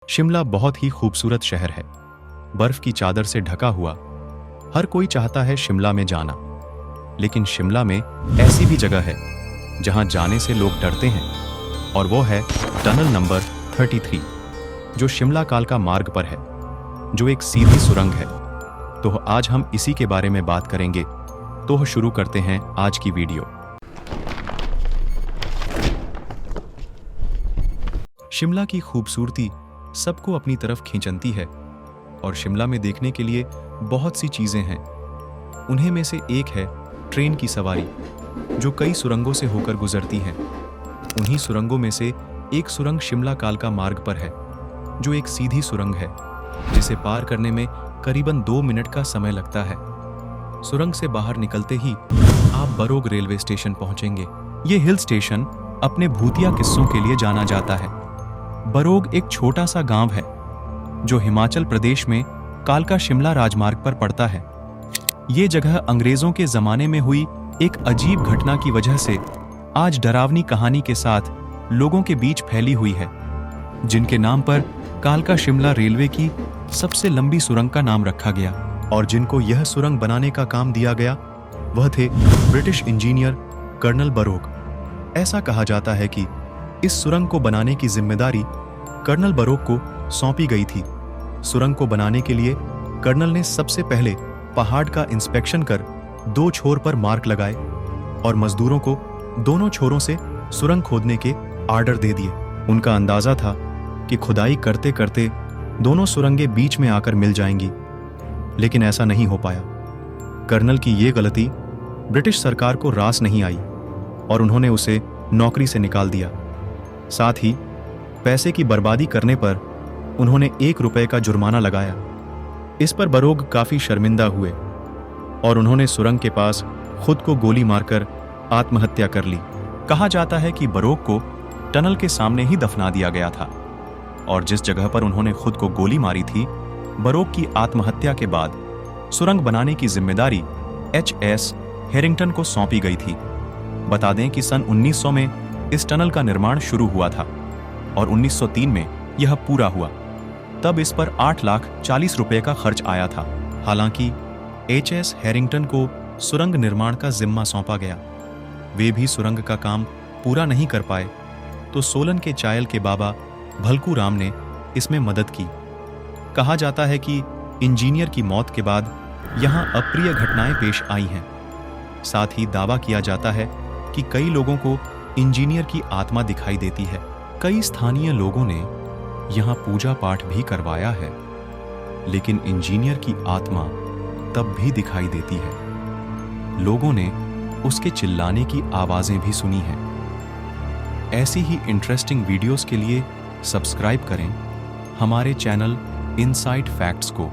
शिमला बहुत ही खूबसूरत शहर है, बर्फ की चादर से ढका हुआ। हर कोई चाहता है शिमला में जाना, लेकिन शिमला में ऐसी भी जगह है जहां जाने से लोग डरते हैं, और वो है टनल नंबर 33, जो शिमला कालका मार्ग पर है, जो एक सीधी सुरंग है। तो आज हम इसी के बारे में बात करेंगे। तो शुरू करते हैं आज की वीडियो। शिमला की खूबसूरती सबको अपनी तरफ खींचती है, और शिमला में देखने के लिए बहुत सी चीजें हैं। उन्हीं में से एक है ट्रेन की सवारी, जो कई सुरंगों से होकर गुजरती हैं। उन्हीं सुरंगों में से एक सुरंग शिमला कालका मार्ग पर है, जो एक सीधी सुरंग है, जिसे पार करने में करीबन 2 मिनट का समय लगता है। सुरंग से बाहर निकलते ही आप बरोग रेलवे स्टेशन पहुंचेंगे। ये हिल स्टेशन अपने भूतिया किस्सों के लिए जाना जाता है। बरोग एक छोटा सा गांव है, जो हिमाचल प्रदेश में कालका शिमला राजमार्ग पर पड़ता है। ये जगह अंग्रेजों के जमाने में हुई एक अजीब घटना की वजह से आज डरावनी कहानी के साथ लोगों के बीच फैली हुई है, जिनके नाम पर कालका शिमला रेलवे की सबसे लंबी सुरंग का नाम रखा गया। और जिनको यह सुरंग बनाने का काम दिया गया, वह थे ब्रिटिश इंजीनियर कर्नल बरोग। ऐसा कहा जाता है कि इस सुरंग को बनाने की जिम्मेदारी कर्नल बरोग को सौंपी गई थी। सुरंग को बनाने के लिए कर्नल ने सबसे पहले पहाड़ का इंस्पेक्शन कर 2 छोर पर मार्क लगाए और मजदूरों को दोनों छोरों से सुरंग खोदने के आर्डर दे दिए। उनका अंदाजा था कि खुदाई करते करते दोनों सुरंगें बीच में आकर मिल जाएंगी, लेकिन ऐसा नहीं हो पाया। कर्नल की ये गलती ब्रिटिश सरकार को रास नहीं आई और उन्होंने उसे नौकरी से निकाल दिया। साथ ही पैसे की बर्बादी करने पर उन्होंने 1 रुपए का जुर्माना लगाया। इस पर बरोग काफी शर्मिंदा हुए और उन्होंने सुरंग के पास खुद को गोली मारकर आत्महत्या कर ली। कहा जाता है कि बरोग को टनल के सामने ही दफना दिया गया था, और जिस जगह पर उन्होंने खुद को गोली मारी थी, बरोग की आत्महत्या के बाद सुरंग बनाने की जिम्मेदारी HS हेरिंगटन को सौंपी गई थी। बता दें कि सन 1900 में इस टनल का निर्माण शुरू हुआ था और 1903 में यह पूरा हुआ। तब इस पर 8,40,00,000 रुपए का खर्च आया था। हालांकि HS हेरिंगटन को सुरंग निर्माण का जिम्मा सौंपा गया। वे भी सुरंग का काम पूरा नहीं कर पाए, तो सोलन के चायल के बाबा भलकू राम ने इसमें मदद की। कहा जाता है कि इंजीनियर की मौत के बाद यहां अप्रिय घटनाएं पेश आई हैं। साथ ही दावा किया जाता है कि कई लोगों को इंजीनियर की आत्मा दिखाई देती है। कई स्थानीय लोगों ने यहां पूजा पाठ भी करवाया है, लेकिन इंजीनियर की आत्मा तब भी दिखाई देती है। लोगों ने उसके चिल्लाने की आवाजें भी सुनी हैं। ऐसी ही इंटरेस्टिंग वीडियोस के लिए सब्सक्राइब करें हमारे चैनल इनसाइड फैक्ट्स को।